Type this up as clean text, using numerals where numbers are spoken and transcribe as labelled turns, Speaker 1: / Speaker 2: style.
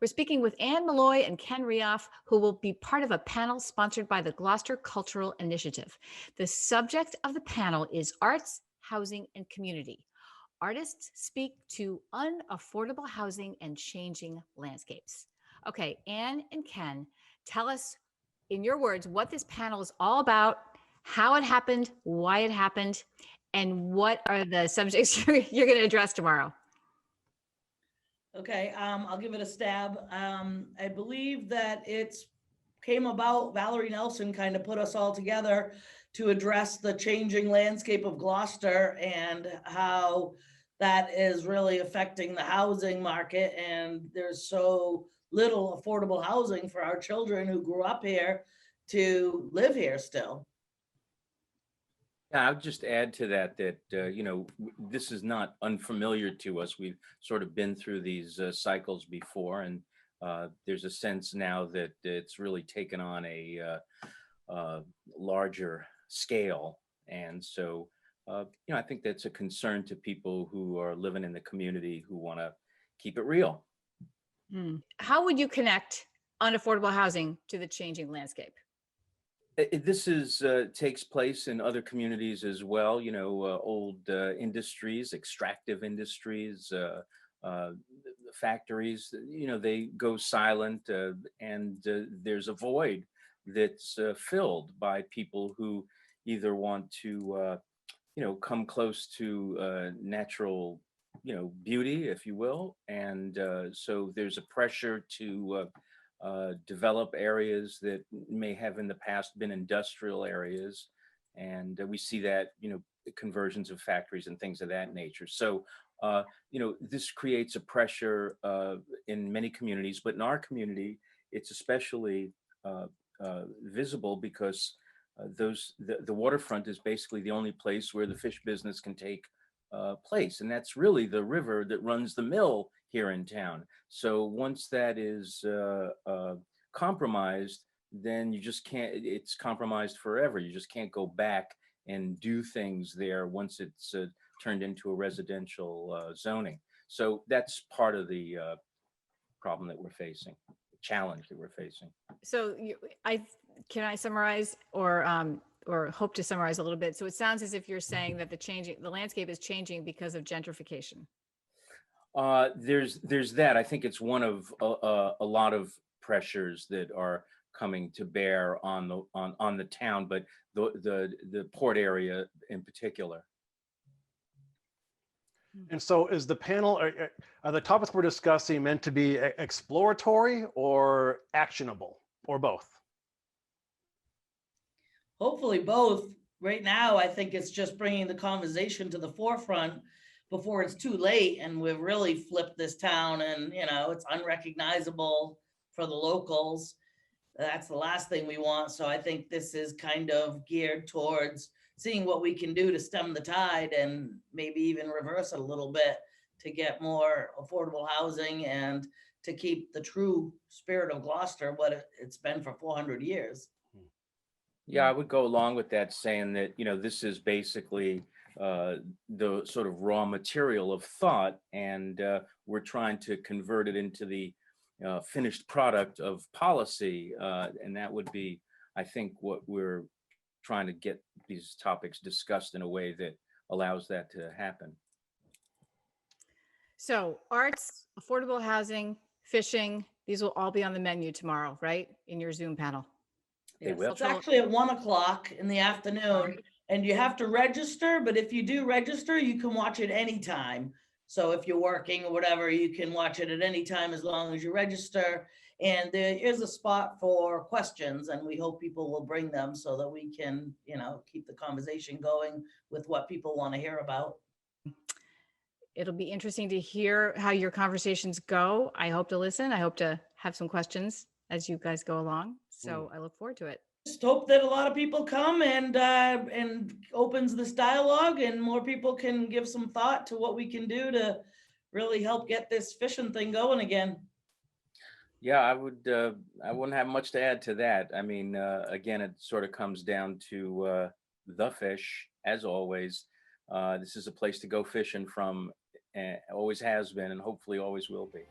Speaker 1: We're speaking with Anne Malloy and Ken Riaf, who will be part of a panel sponsored by the Gloucester Cultural Initiative. The subject of the panel is arts, housing, and community. Artists speak to unaffordable housing and changing landscapes. Okay, Anne and Ken, tell us in your words what this panel is all about, how it happened, why it happened, and what are the subjects you're going to address tomorrow.
Speaker 2: Okay, I'll give it a stab. I believe that it's came about, Valerie Nelson kind of put us all together to address the changing landscape of Gloucester and how that is really affecting the housing market. And there's so little affordable housing for our children who grew up here to live here still.
Speaker 3: Yeah, I would just add to that this is not unfamiliar to us. We've sort of been through these cycles before, and there's a sense now that it's really taken on a larger scale. And so, I think that's a concern to people who are living in the community who want to keep it real.
Speaker 1: How would you connect unaffordable housing to the changing landscape?
Speaker 3: This takes place in other communities as well. Old industries, extractive industries, factories. They go silent, and there's a void that's filled by people who either want to, come close to natural, beauty, if you will, and so there's a pressure to develop areas that may have in the past been industrial areas. And we see that, conversions of factories and things of that nature. So, this creates a pressure in many communities, but in our community, it's especially visible because the waterfront is basically the only place where the fish business can take place. And that's really the river that runs the mill here in town. So once that is compromised, then you just can't, it's compromised forever. You just can't go back and do things there once it's turned into a residential zoning. So that's part of the problem that we're facing, challenge that we're facing.
Speaker 1: So can I summarize or hope to summarize a little bit? So it sounds as if you're saying that the landscape is changing because of gentrification.
Speaker 3: There's that. I think it's one of a lot of pressures that are coming to bear on the town, but the port area in particular.
Speaker 4: And so is the panel, are the topics we're discussing meant to be exploratory or actionable, or both?
Speaker 2: Hopefully both. Right now, I think it's just bringing the conversation to the forefront before it's too late and we've really flipped this town and, it's unrecognizable for the locals. That's the last thing we want. So I think this is kind of geared towards seeing what we can do to stem the tide and maybe even reverse it a little bit to get more affordable housing and to keep the true spirit of Gloucester, what it's been for 400 years.
Speaker 3: Yeah, I would go along with that, saying that, this is basically the sort of raw material of thought, and we're trying to convert it into the finished product of policy. And that would be, I think, what we're trying to get these topics discussed in a way that allows that to happen.
Speaker 1: So arts, affordable housing, fishing, these will all be on the menu tomorrow, right? In your Zoom panel.
Speaker 2: Yes, it's actually at 1:00 in the afternoon and you have to register, but if you do register, you can watch it anytime. So if you're working or whatever, you can watch it at any time as long as you register. And there is a spot for questions and we hope people will bring them so that we can, keep the conversation going with what people want to hear about.
Speaker 1: It'll be interesting to hear how your conversations go. I hope to listen. I hope to have some questions as you guys go along. So I look forward to it.
Speaker 2: Just hope that a lot of people come and opens this dialogue and more people can give some thought to what we can do to really help get this fishing thing going again.
Speaker 3: Yeah, I wouldn't have much to add to that. I mean, again, it sort of comes down to the fish, as always. This is a place to go fishing from, always has been, and hopefully always will be.